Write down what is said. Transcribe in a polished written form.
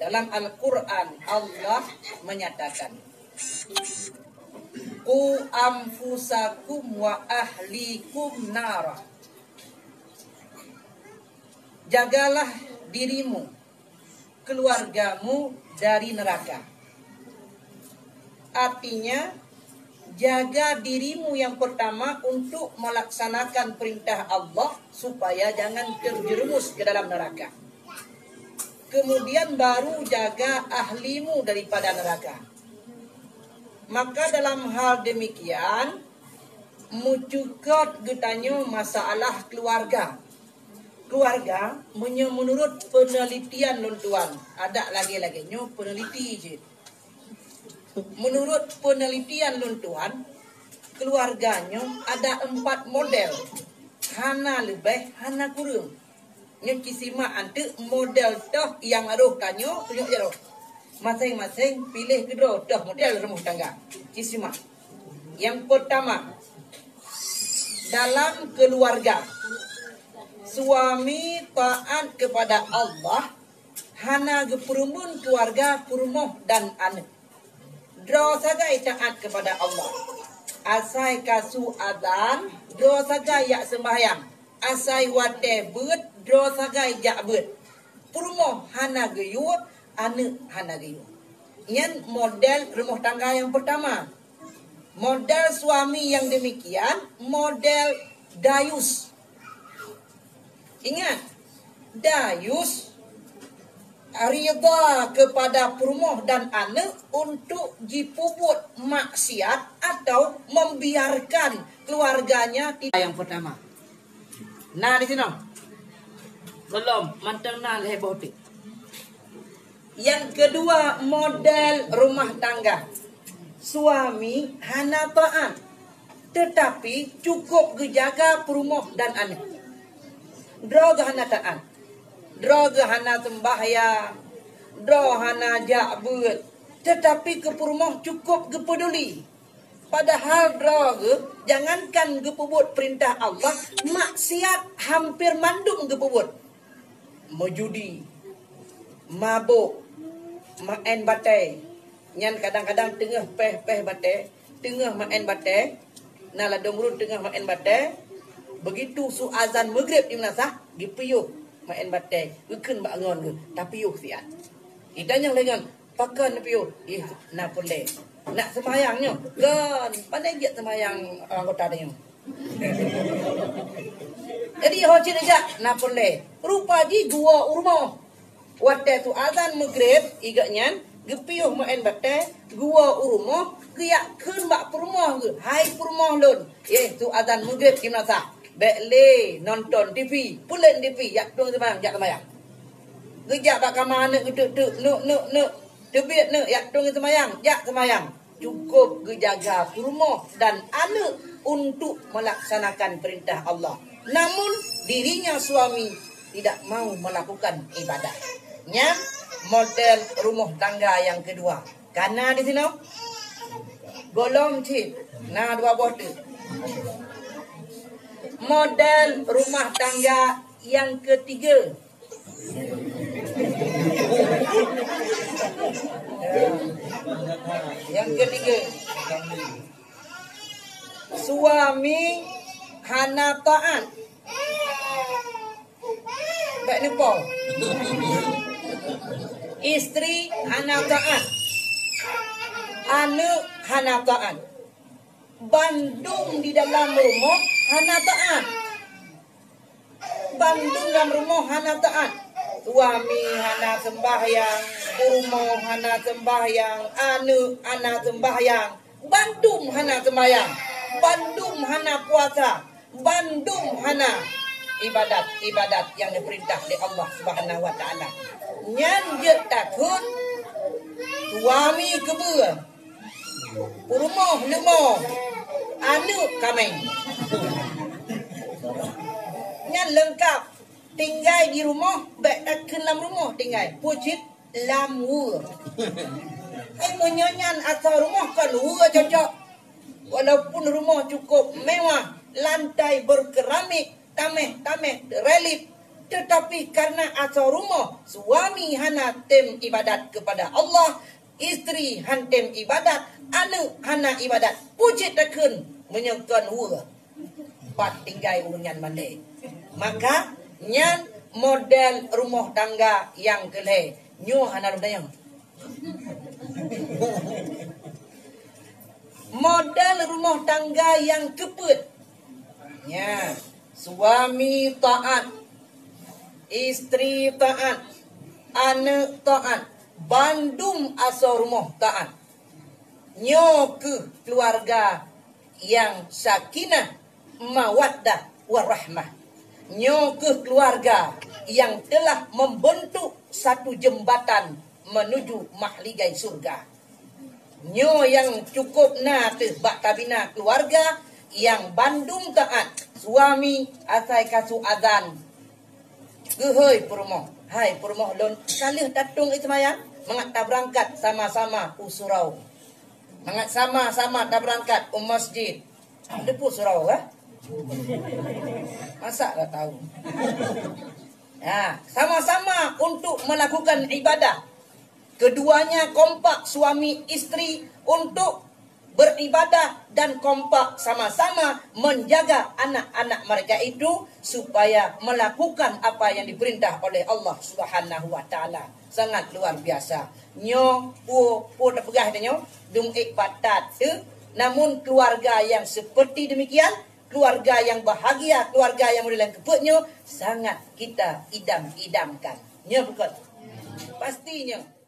Dalam Al-Quran Allah menyatakan, Qu anfusakum wa ahlikum nara. Jagalah dirimu, keluargamu dari neraka. Artinya, jaga dirimu yang pertama untuk melaksanakan perintah Allah supaya jangan terjerumus ke dalam neraka. Kemudian baru jaga ahlimu daripada neraka. Maka dalam hal demikian, muncul getanya masalah keluarga. Keluarga menurut penelitian tuan, ada lagi-laginya peneliti je. Menurut penelitian tuan, keluarganya ada 4 model. Hana lebih, hana kurang. Yang kisima antu model toh yang aduh kanyo tunjuk je roh. Masing-masing pilih kedua toh model rumah tangga. Kisima. Yang pertama, dalam keluarga, suami taat kepada Allah, hana geperumun keluarga, perumah dan anak. Dro sagai taat kepada Allah. Asai kasu adan, dro sagai yak sembahyang. Asai wate bet, dro sagai jak bet. Perumah hana geyu, anak hana geyu. Yang model rumah tangga yang pertama. Model suami yang demikian, model dayus. Ingat, dayus rida kepada perumah dan anak untuk dipuput maksiat atau membiarkan keluarganya tidak. Yang pertama. Nah di sini. Belum, mantang nah heboh. Yang kedua, model rumah tangga. Suami hana taat, tetapi cukup gejaga perumah dan anak. Droga hana taat, droga hana sembahyang, droga hana jakbut, tetapi ke perumah cukup gepeduli. Padahal droga, jangankan gepebut perintah Allah, maksiat hampir mandum gepebut. Menjudi, mabuk, main batai. Yang kadang-kadang tengah peh batai, tengah main batai, nala domrun tengah main batai. Begitu su azan maghrib di Menasah, dipiyuh main batai. Geken bangun ke, tapi yuh siat. Itanya lengan, pakan piyuh, nak boleh. Nak sembahyangnya, kan pandai dia sembahyang orang kota dia. Jadi hocin aja, nak boleh. Rupa di dua urmo. Waktu tu azan maghrib, igaknya gepiyuh main batai, gua urmo, kiak kun bak perumah ke, hai perumah lon. Tu azan maghrib di Menasah. Bekle nonton TV, pulen TV, yak tung sembahyang, jak sembahyang. Gejak bak kamar nak geduk nuk tebit nak yak tung sembahyang, jak sembahyang. Cukup gejaga rumah dan anak untuk melaksanakan perintah Allah. Namun dirinya suami tidak mau melakukan ibadah. Nya model rumah tangga yang kedua. Karena di sini golong cip, nah dua buah tu. Model rumah tangga yang ketiga. Yang ketiga, suami hana taat. Baik ni po. Istri hana taat. Anak hana taat. Bandung di dalam rumah hana taat. Bandung dalam rumah hana taat. Suami hana sembahyang, rumah hana sembahyang, anak sembahyang. Bandung hana sembahyang. Bandung hana puasa. Bandung hana ibadat yang diperintah oleh Allah Subhanahu wa taala. Nyan dia takut suami kebua. Rumah lemah. Anak kami. Nyan lengkap. Tinggal di rumah, baik tak ke dalam rumah tinggal. Pucit lamur. Menyanyan asal rumah kan cocok. Walaupun rumah cukup mewah, lantai berkeramik, tameh relief, Tetapi karena asal rumah, suami hana tem ibadat kepada Allah, isteri hantem ibadat, anak hana ibadat. Puji tekun menyengkan hua. Pat tinggai unyan mande. Maka nyan model rumah tangga yang keleh. Nyo hana dayang. Model rumah tangga yang keput. Ya, suami taat, isteri taat, anak taat, bandum asal rumah taat. Nyo ke keluarga yang sakinah, mawaddah, warahmah. Nyo ke keluarga yang telah membentuk satu jembatan menuju mahligai surga. Nyo yang cukup na te bak tabina keluarga yang bandung taat. Suami asai kasu azan. Gehoi perumoh. Hai perumoh lon. Salih tatung ismayang. Mengat tak berangkat sama-sama usurau. Mengat sama-sama tak berangkat masjid. Depu surau kah? Masa tak tahu. Ya, sama-sama untuk melakukan ibadah. Keduanya kompak suami istri untuk beribadah dan kompak sama-sama menjaga anak-anak mereka itu supaya melakukan apa yang diperintah oleh Allah Subhanahu wa taala. Sangat luar biasa. Nyo pu tak pegah nyo dung batat tu. Namun keluarga yang seperti demikian, keluarga yang bahagia, keluarga yang model keputnya sangat kita idam-idamkan. Nyo bukan. Pastinya